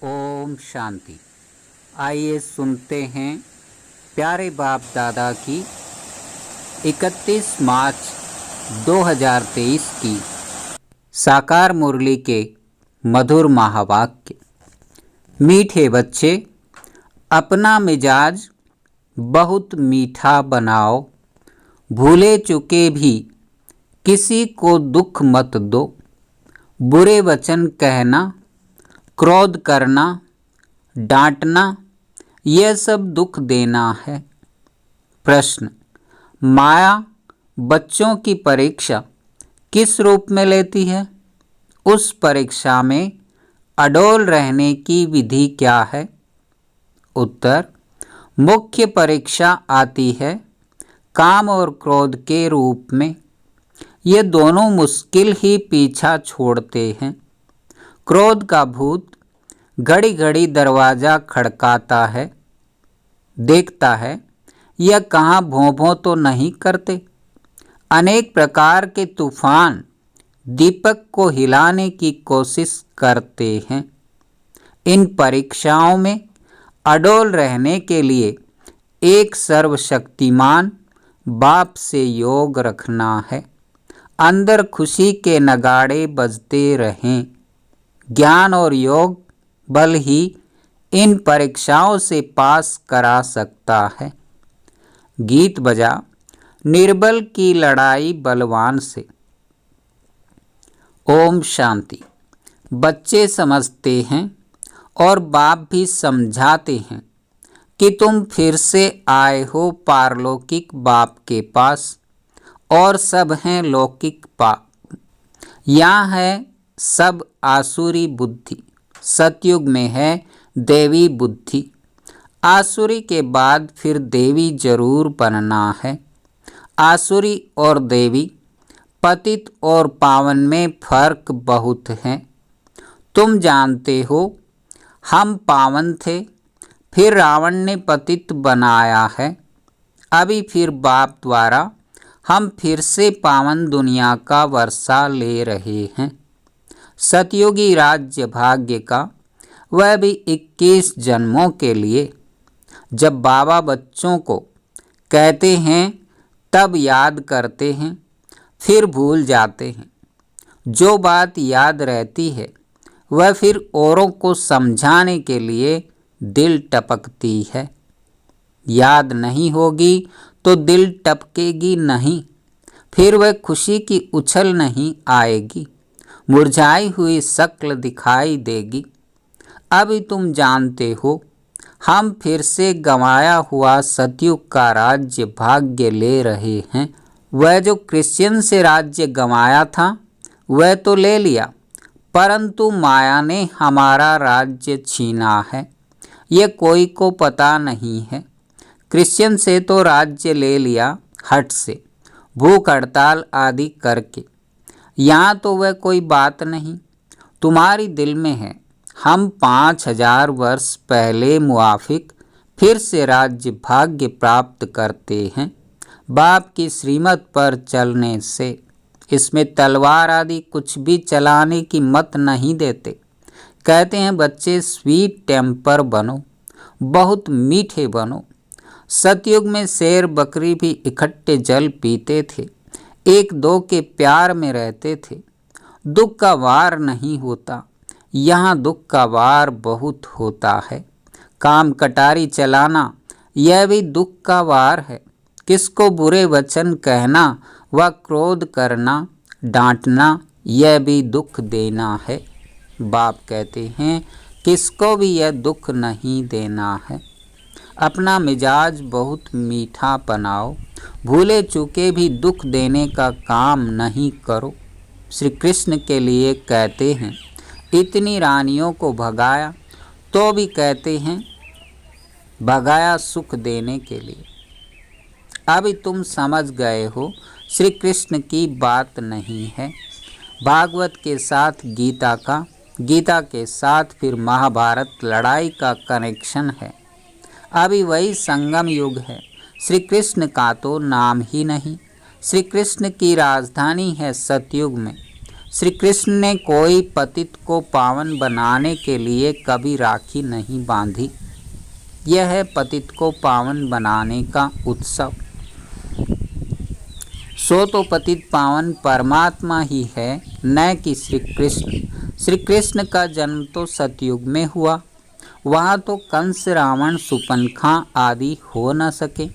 ओम शांति। आइए सुनते हैं प्यारे बाप दादा की 31 मार्च 2023 की साकार मुरली के मधुर महावाक्य। मीठे बच्चे, अपना मिजाज बहुत मीठा बनाओ, भूले चुके भी किसी को दुख मत दो। बुरे वचन कहना, क्रोध करना, डांटना, यह सब दुख देना है। प्रश्न: माया बच्चों की परीक्षा किस रूप में लेती है? उस परीक्षा में अडोल रहने की विधि क्या है? उत्तर: मुख्य परीक्षा आती है काम और क्रोध के रूप में। ये दोनों मुश्किल ही पीछा छोड़ते हैं। क्रोध का भूत घड़ी घड़ी दरवाज़ा खड़काता है, देखता है यह कहाँ भों भों तो नहीं करते। अनेक प्रकार के तूफान दीपक को हिलाने की कोशिश करते हैं। इन परीक्षाओं में अडोल रहने के लिए एक सर्वशक्तिमान बाप से योग रखना है। अंदर खुशी के नगाड़े बजते रहें। ज्ञान और योग बल ही इन परीक्षाओं से पास करा सकता है। गीत बजा निर्बल की लड़ाई बलवान से। ओम शांति। बच्चे समझते हैं और बाप भी समझाते हैं कि तुम फिर से आए हो पारलौकिक बाप के पास और सब हैं लौकिक पाप। यहाँ है सब आसुरी बुद्धि, सतयुग में है देवी बुद्धि। आसुरी के बाद फिर देवी जरूर बनना है। आसुरी और देवी, पतित और पावन में फर्क बहुत है। तुम जानते हो हम पावन थे, फिर रावण ने पतित बनाया है। अभी फिर बाप द्वारा हम फिर से पावन दुनिया का वर्षा ले रहे हैं। सतयुगी राज्य भाग्य का, वह भी 21 जन्मों के लिए। जब बाबा बच्चों को कहते हैं तब याद करते हैं, फिर भूल जाते हैं। जो बात याद रहती है वह फिर औरों को समझाने के लिए दिल टपकती है। याद नहीं होगी तो दिल टपकेगी नहीं, फिर वह खुशी की उछल नहीं आएगी, मुरझाई हुई शक्ल दिखाई देगी। अभी तुम जानते हो हम फिर से गंवाया हुआ सतयुग का राज्य भाग्य ले रहे हैं। वह जो क्रिश्चियन से राज्य गंवाया था वह तो ले लिया, परंतु माया ने हमारा राज्य छीना है। यह कोई को पता नहीं है। क्रिश्चियन से तो राज्य ले लिया हट से, भूख हड़ताल आदि करके। यहाँ तो वह कोई बात नहीं, तुम्हारी दिल में है। हम 5000 वर्ष पहले मुआफिक फिर से राज्य भाग्य प्राप्त करते हैं बाप की श्रीमत पर चलने से। इसमें तलवार आदि कुछ भी चलाने की मत नहीं देते। कहते हैं बच्चे स्वीट टेम्पर बनो, बहुत मीठे बनो। सतयुग में शेर बकरी भी इकट्ठे जल पीते थे, एक दो के प्यार में रहते थे। दुख का वार नहीं होता, यहाँ दुख का वार बहुत होता है। काम कटारी चलाना यह भी दुख का वार है। किसको बुरे वचन कहना व क्रोध करना, डांटना, यह भी दुख देना है। बाप कहते हैं किसको भी यह दुख नहीं देना है। अपना मिजाज बहुत मीठा बनाओ, भूले चूके भी दुख देने का काम नहीं करो। श्री कृष्ण के लिए कहते हैं इतनी रानियों को भगाया तो भी कहते हैं भगाया सुख देने के लिए। अभी तुम समझ गए हो श्री कृष्ण की बात नहीं है। भागवत के साथ गीता का, गीता के साथ फिर महाभारत लड़ाई का कनेक्शन है। अभी वही संगम युग है। श्री कृष्ण का तो नाम ही नहीं। श्री कृष्ण की राजधानी है सतयुग में। श्री कृष्ण ने कोई पतित को पावन बनाने के लिए कभी राखी नहीं बांधी। यह है पतित को पावन बनाने का उत्सव। सो तो पतित पावन परमात्मा ही है, न कि श्री कृष्ण। श्री कृष्ण का जन्म तो सतयुग में हुआ, वहाँ तो कंस, रावण, सुपनखा आदि हो न सके।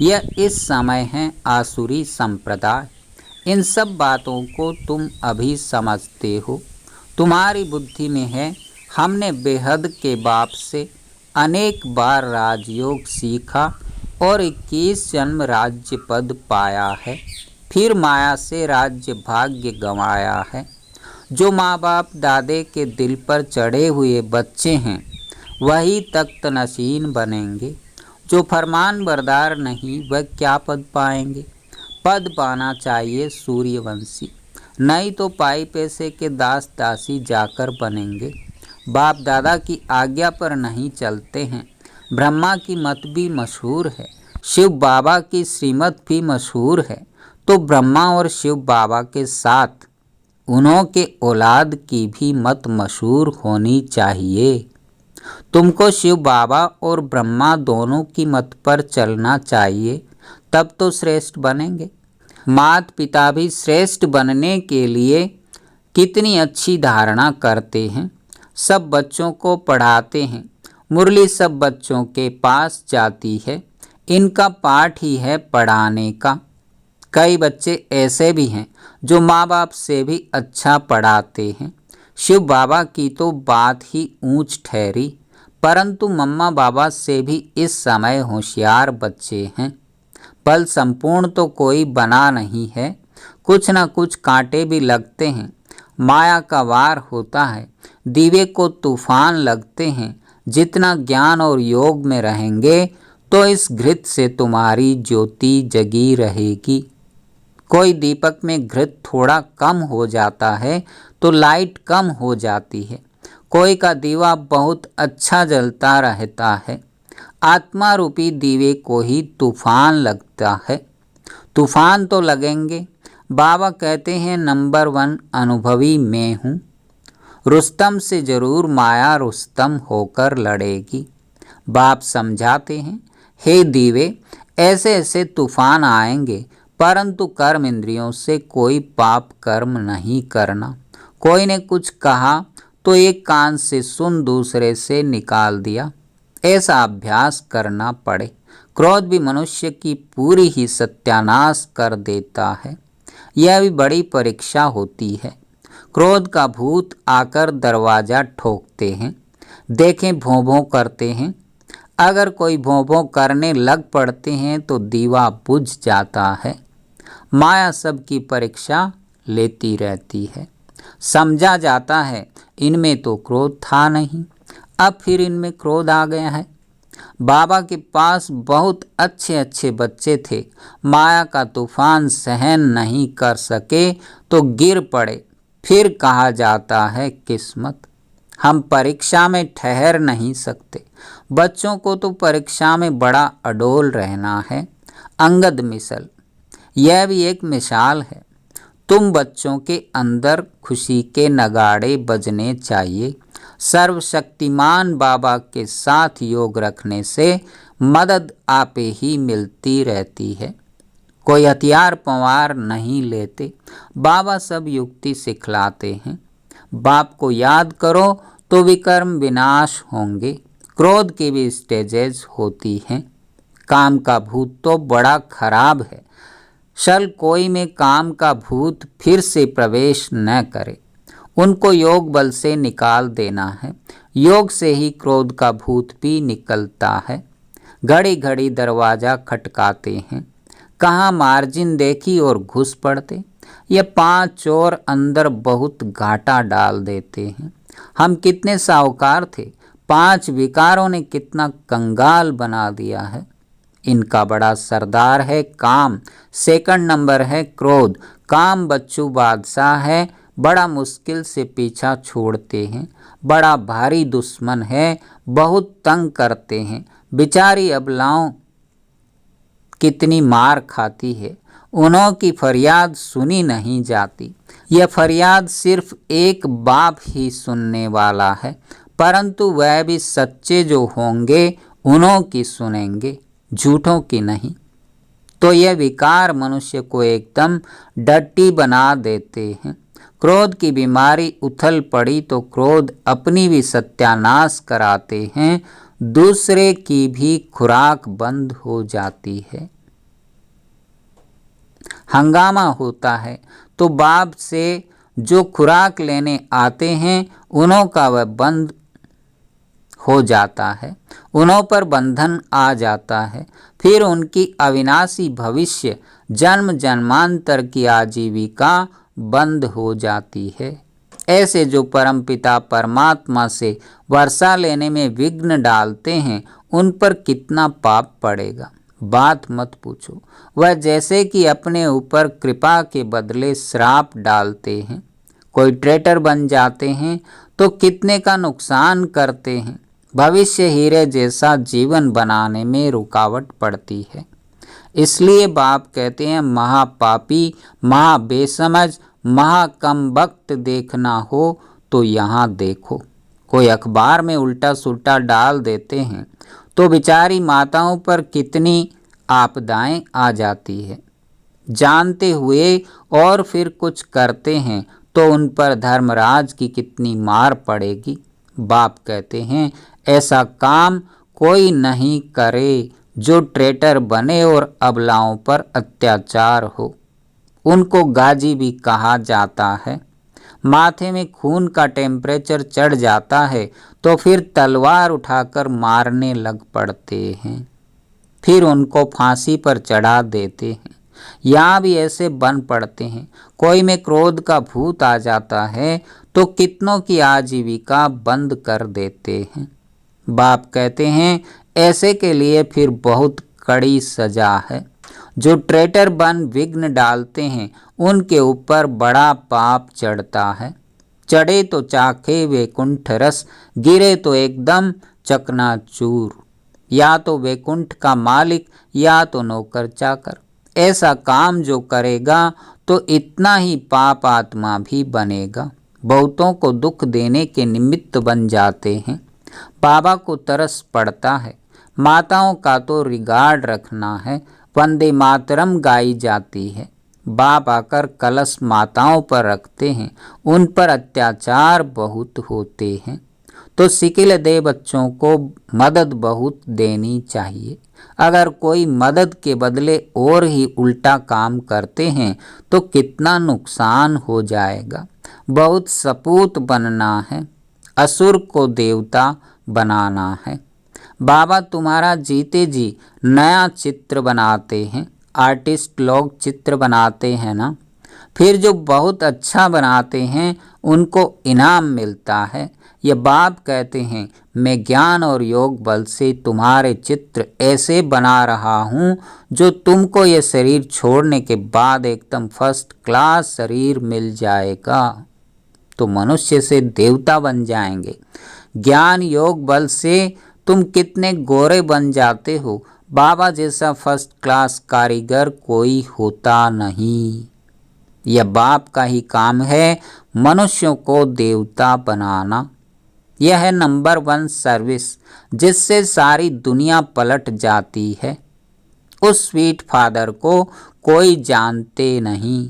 यह इस समय है आसुरी संप्रदाय। इन सब बातों को तुम अभी समझते हो, तुम्हारी बुद्धि में है। हमने बेहद के बाप से अनेक बार राजयोग सीखा और 21 जन्म राज्य पद पाया है, फिर माया से राज्य भाग्य गंवाया है। जो माँ बाप दादे के दिल पर चढ़े हुए बच्चे हैं वही तख्त नशीन बनेंगे। जो फरमान बरदार नहीं वह क्या पद पाएंगे। पद पाना चाहिए सूर्यवंशी, नहीं तो पाई पैसे के दास दासी जाकर बनेंगे। बाप दादा की आज्ञा पर नहीं चलते हैं। ब्रह्मा की मत भी मशहूर है, शिव बाबा की श्रीमत भी मशहूर है, तो ब्रह्मा और शिव बाबा के साथ उन्हों के औलाद की भी मत मशहूर होनी चाहिए। तुमको शिव बाबा और ब्रह्मा दोनों की मत पर चलना चाहिए, तब तो श्रेष्ठ बनेंगे। माता पिता भी श्रेष्ठ बनने के लिए कितनी अच्छी धारणा करते हैं। सब बच्चों को पढ़ाते हैं, मुरली सब बच्चों के पास जाती है। इनका पाठ ही है पढ़ाने का। कई बच्चे ऐसे भी हैं जो माँ बाप से भी अच्छा पढ़ाते हैं। शिव बाबा की तो बात ही ऊंच ठहरी, परंतु मम्मा बाबा से भी इस समय होशियार बच्चे हैं। बल संपूर्ण तो कोई बना नहीं है, कुछ न कुछ कांटे भी लगते हैं। माया का वार होता है, दीवे को तूफान लगते हैं। जितना ज्ञान और योग में रहेंगे तो इस घृत से तुम्हारी ज्योति जगी रहेगी। कोई दीपक में घृत थोड़ा कम हो जाता है तो लाइट कम हो जाती है। कोई का दीवा बहुत अच्छा जलता रहता है। आत्मा रूपी दीवे को ही तूफान लगता है। तूफान तो लगेंगे। बाबा कहते हैं नंबर 1 अनुभवी मैं हूँ। रुस्तम से जरूर माया रुस्तम होकर लड़ेगी। बाप समझाते हैं, हे दीवे, ऐसे ऐसे तूफान आएंगे, परंतु कर्म इंद्रियों से कोई पाप कर्म नहीं करना। कोई ने कुछ कहा तो एक कान से सुन दूसरे से निकाल दिया। ऐसा अभ्यास करना पड़े। क्रोध भी मनुष्य की पूरी ही सत्यानाश कर देता है। यह भी बड़ी परीक्षा होती है। क्रोध का भूत आकर दरवाज़ा ठोकते हैं। देखें भों भों करते हैं। अगर कोई भों भों करने लग पड़ते हैं तो दीवा बुझ जाता है। माया सबकी परीक्षा लेती रहती है। समझा जाता है इनमें तो क्रोध था नहीं, अब फिर इनमें क्रोध आ गया है। बाबा के पास बहुत अच्छे अच्छे बच्चे थे, माया का तूफान सहन नहीं कर सके तो गिर पड़े। फिर कहा जाता है किस्मत। हम परीक्षा में ठहर नहीं सकते। बच्चों को तो परीक्षा में बड़ा अडोल रहना है। अंगद मिसल, यह भी एक मिसाल है। तुम बच्चों के अंदर खुशी के नगाड़े बजने चाहिए। सर्वशक्तिमान बाबा के साथ योग रखने से मदद आपे ही मिलती रहती है। कोई हथियार पवार नहीं लेते। बाबा सब युक्ति सिखलाते हैं। बाप को याद करो तो विकर्म विनाश होंगे। क्रोध की भी स्टेजेस होती हैं। काम का भूत तो बड़ा खराब है। शल कोई में काम का भूत फिर से प्रवेश न करे। उनको योग बल से निकाल देना है। योग से ही क्रोध का भूत भी निकलता है। घड़ी घड़ी दरवाज़ा खटकाते हैं। कहाँ मार्जिन देखी और घुस पड़ते। ये 5 चोर अंदर बहुत घाटा डाल देते हैं। हम कितने साहूकार थे, 5 विकारों ने कितना कंगाल बना दिया है। इनका बड़ा सरदार है काम, सेकंड नंबर है क्रोध। काम बच्चू बादशाह है, बड़ा मुश्किल से पीछा छोड़ते हैं। बड़ा भारी दुश्मन है, बहुत तंग करते हैं। बेचारी अबलाओं कितनी मार खाती है, उन्हों की फरियाद सुनी नहीं जाती। यह फरियाद सिर्फ एक बाप ही सुनने वाला है, परंतु वह भी सच्चे जो होंगे उन्हों की सुनेंगे, झूठों की नहीं। तो यह विकार मनुष्य को एकदम डट्टी बना देते हैं। क्रोध की बीमारी उथल पड़ी तो क्रोध अपनी भी सत्यानाश कराते हैं, दूसरे की भी खुराक बंद हो जाती है। हंगामा होता है तो बाप से जो खुराक लेने आते हैं उन्हों का वह बंद हो जाता है, उन्हों पर बंधन आ जाता है। फिर उनकी अविनाशी भविष्य जन्म जन्मांतर की आजीविका बंद हो जाती है। ऐसे जो परमपिता परमात्मा से वर्षा लेने में विघ्न डालते हैं उन पर कितना पाप पड़ेगा, बात मत पूछो। वह जैसे कि अपने ऊपर कृपा के बदले श्राप डालते हैं। कोई ट्रेटर बन जाते हैं तो कितने का नुकसान करते हैं। भविष्य हीरे जैसा जीवन बनाने में रुकावट पड़ती है। इसलिए बाप कहते हैं महापापी, महा बेसमझ, महा कम वक्त देखना हो तो यहाँ देखो। कोई अखबार में उल्टा सुल्टा डाल देते हैं तो बेचारी माताओं पर कितनी आपदाएं आ जाती है। जानते हुए और फिर कुछ करते हैं तो उन पर धर्मराज की कितनी मार पड़ेगी। बाप कहते हैं ऐसा काम कोई नहीं करे जो ट्रेटर बने और अबलाओं पर अत्याचार हो। उनको गाजी भी कहा जाता है। माथे में खून का टेम्परेचर चढ़ जाता है तो फिर तलवार उठाकर मारने लग पड़ते हैं, फिर उनको फांसी पर चढ़ा देते हैं। यहाँ भी ऐसे बन पड़ते हैं। कोई में क्रोध का भूत आ जाता है तो कितनों की आजीविका बंद कर देते हैं। बाप कहते हैं ऐसे के लिए फिर बहुत कड़ी सजा है। जो ट्रेटर बन विघ्न डालते हैं उनके ऊपर बड़ा पाप चढ़ता है। चढ़े तो चाखे वैकुंठ रस, गिरे तो एकदम चकनाचूर। या तो वैकुंठ का मालिक या तो नौकर चाकर। ऐसा काम जो करेगा तो इतना ही पाप आत्मा भी बनेगा। बहुतों को दुख देने के निमित्त बन जाते हैं। बाबा को तरस पड़ता है। माताओं का तो रिगार्ड रखना है। वंदे मातरम गाई जाती है। बाप आकर कलश माताओं पर रखते हैं। उन पर अत्याचार बहुत होते हैं तो सिकिल दे बच्चों को मदद बहुत देनी चाहिए। अगर कोई मदद के बदले और ही उल्टा काम करते हैं तो कितना नुकसान हो जाएगा। बहुत सपूत बनना है, असुर को देवता बनाना है। बाबा तुम्हारा जीते जी नया चित्र बनाते हैं। आर्टिस्ट लोग चित्र बनाते हैं ना, फिर जो बहुत अच्छा बनाते हैं उनको इनाम मिलता है। ये बाप कहते हैं मैं ज्ञान और योग बल से तुम्हारे चित्र ऐसे बना रहा हूँ जो तुमको ये शरीर छोड़ने के बाद एकदम फर्स्ट क्लास शरीर मिल जाएगा, तो मनुष्य से देवता बन जाएंगे। ज्ञान योग बल से तुम कितने गोरे बन जाते हो। बाबा जैसा फर्स्ट क्लास कारीगर कोई होता नहीं। यह बाप का ही काम है मनुष्यों को देवता बनाना। यह है नंबर 1 सर्विस जिससे सारी दुनिया पलट जाती है। उस स्वीट फादर को कोई जानते नहीं,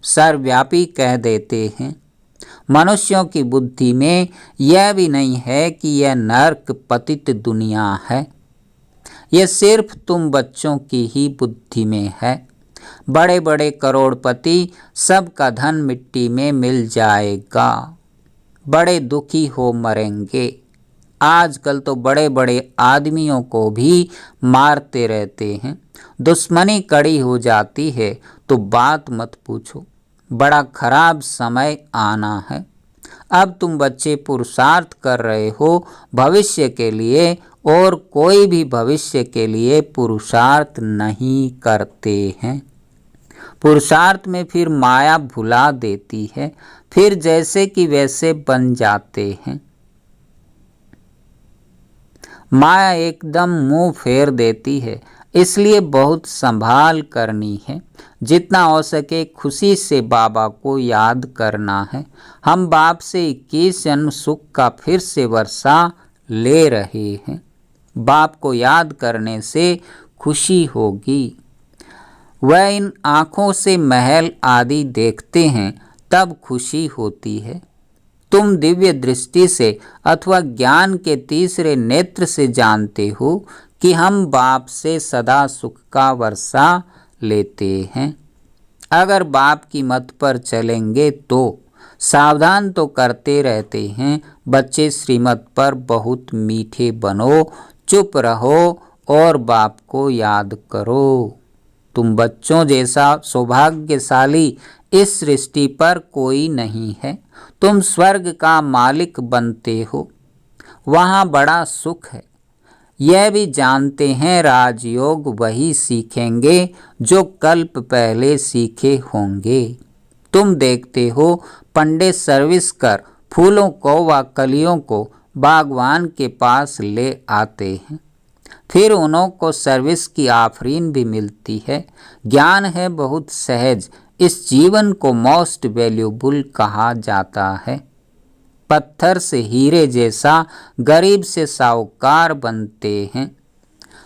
सर्वव्यापी कह देते हैं। मनुष्यों की बुद्धि में यह भी नहीं है कि यह नर्क पतित दुनिया है। यह सिर्फ तुम बच्चों की ही बुद्धि में है। बड़े बड़े करोड़पति सबका धन मिट्टी में मिल जाएगा, बड़े दुखी हो मरेंगे। आजकल तो बड़े बड़े आदमियों को भी मारते रहते हैं। दुश्मनी कड़ी हो जाती है तो बात मत पूछो। बड़ा खराब समय आना है। अब तुम बच्चे पुरुषार्थ कर रहे हो भविष्य के लिए, और कोई भी भविष्य के लिए पुरुषार्थ नहीं करते हैं। पुरुषार्थ में फिर माया भुला देती है, फिर जैसे कि वैसे बन जाते हैं। माया एकदम मुंह फेर देती है। इसलिए बहुत संभाल करनी है। जितना हो सके खुशी से बाबा को याद करना है। हम बाप से 21 जन्म सुख का फिर से वर्षा ले रहे हैं। बाप को याद करने से खुशी होगी। वह इन आँखों से महल आदि देखते हैं तब खुशी होती है। तुम दिव्य दृष्टि से अथवा ज्ञान के तीसरे नेत्र से जानते हो कि हम बाप से सदा सुख का वर्षा लेते हैं। अगर बाप की मत पर चलेंगे तो सावधान तो करते रहते हैं, बच्चे श्रीमत पर बहुत मीठे बनो, चुप रहो और बाप को याद करो। तुम बच्चों जैसा सौभाग्यशाली इस सृष्टि पर कोई नहीं है। तुम स्वर्ग का मालिक बनते हो, वहाँ बड़ा सुख है। यह भी जानते हैं राजयोग वही सीखेंगे जो कल्प पहले सीखे होंगे। तुम देखते हो पंडित सर्विस कर फूलों को व कलियों को बागवान के पास ले आते हैं, फिर उन्हों को सर्विस की आफरीन भी मिलती है। ज्ञान है बहुत सहज, इस जीवन को मोस्ट वैल्यूबल कहा जाता है। पत्थर से हीरे जैसा गरीब से साहूकार बनते हैं।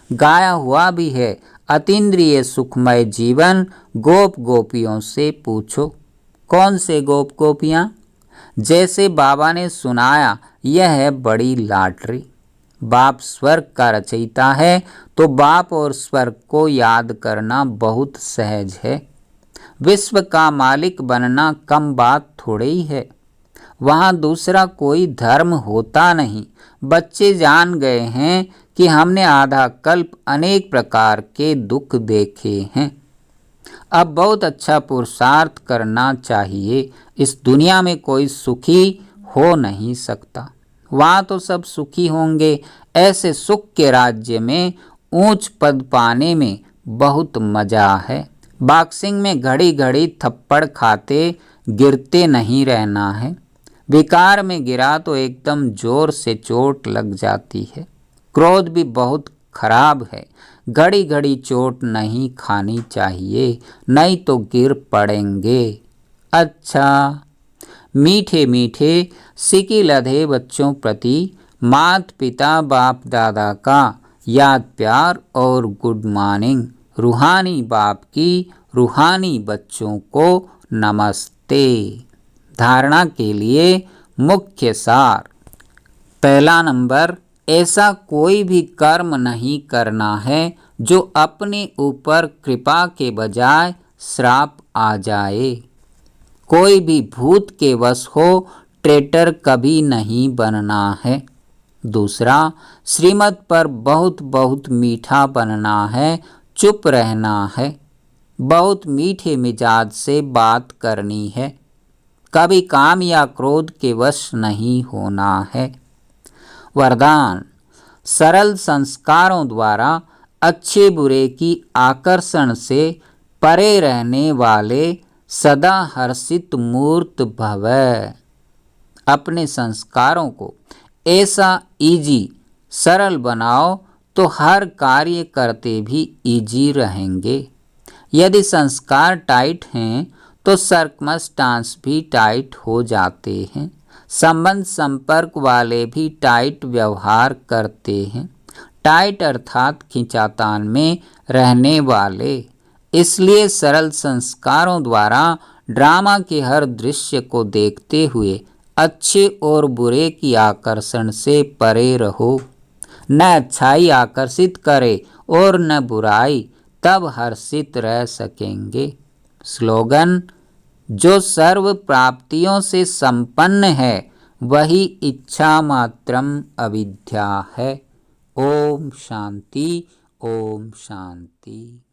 गाया हुआ भी है अतीन्द्रिय सुखमय जीवन, गोप गोपियों से पूछो। कौन से गोप गोपियाँ? जैसे बाबा ने सुनाया, यह है बड़ी लॉटरी। बाप स्वर्ग का रचयिता है तो बाप और स्वर्ग को याद करना बहुत सहज है। विश्व का मालिक बनना कम बात थोड़ी ही है। वहाँ दूसरा कोई धर्म होता नहीं। बच्चे जान गए हैं कि हमने आधा कल्प अनेक प्रकार के दुख देखे हैं। अब बहुत अच्छा पुरुषार्थ करना चाहिए। इस दुनिया में कोई सुखी हो नहीं सकता, वहाँ तो सब सुखी होंगे। ऐसे सुख के राज्य में ऊंच पद पाने में बहुत मजा है। बॉक्सिंग में घड़ी घड़ी थप्पड़ खाते गिरते नहीं रहना है। विकार में गिरा तो एकदम जोर से चोट लग जाती है। क्रोध भी बहुत खराब है, घड़ी घड़ी चोट नहीं खानी चाहिए, नहीं तो गिर पड़ेंगे। अच्छा, मीठे मीठे सिकी लधे बच्चों प्रति मात पिता बाप दादा का याद प्यार और गुड मॉर्निंग। रूहानी बाप की रूहानी बच्चों को नमस्ते। धारणा के लिए मुख्य सार। पहला नंबर, ऐसा कोई भी कर्म नहीं करना है जो अपने ऊपर कृपा के बजाय श्राप आ जाए। कोई भी भूत के वश हो ट्रेटर कभी नहीं बनना है। दूसरा, श्रीमत पर बहुत बहुत मीठा बनना है, चुप रहना है, बहुत मीठे मिजाज से बात करनी है, कभी काम या क्रोध के वश नहीं होना है। वरदान, सरल संस्कारों द्वारा अच्छे बुरे की आकर्षण से परे रहने वाले सदा हर्षित मूर्त भव। अपने संस्कारों को ऐसा इजी सरल बनाओ तो हर कार्य करते भी इजी रहेंगे। यदि संस्कार टाइट हैं तो सर्कमस्टांस भी टाइट हो जाते हैं। संबंध संपर्क वाले भी टाइट व्यवहार करते हैं। टाइट अर्थात खिंचातान में रहने वाले। इसलिए सरल संस्कारों द्वारा ड्रामा के हर दृश्य को देखते हुए अच्छे और बुरे की आकर्षण से परे रहो। न अच्छाई आकर्षित करे और न बुराई, तब हर्षित रह सकेंगे। स्लोगन, जो सर्व प्राप्तियों से संपन्न है वही इच्छा मात्रम अविद्या है। ओम शांति, ओम शांति।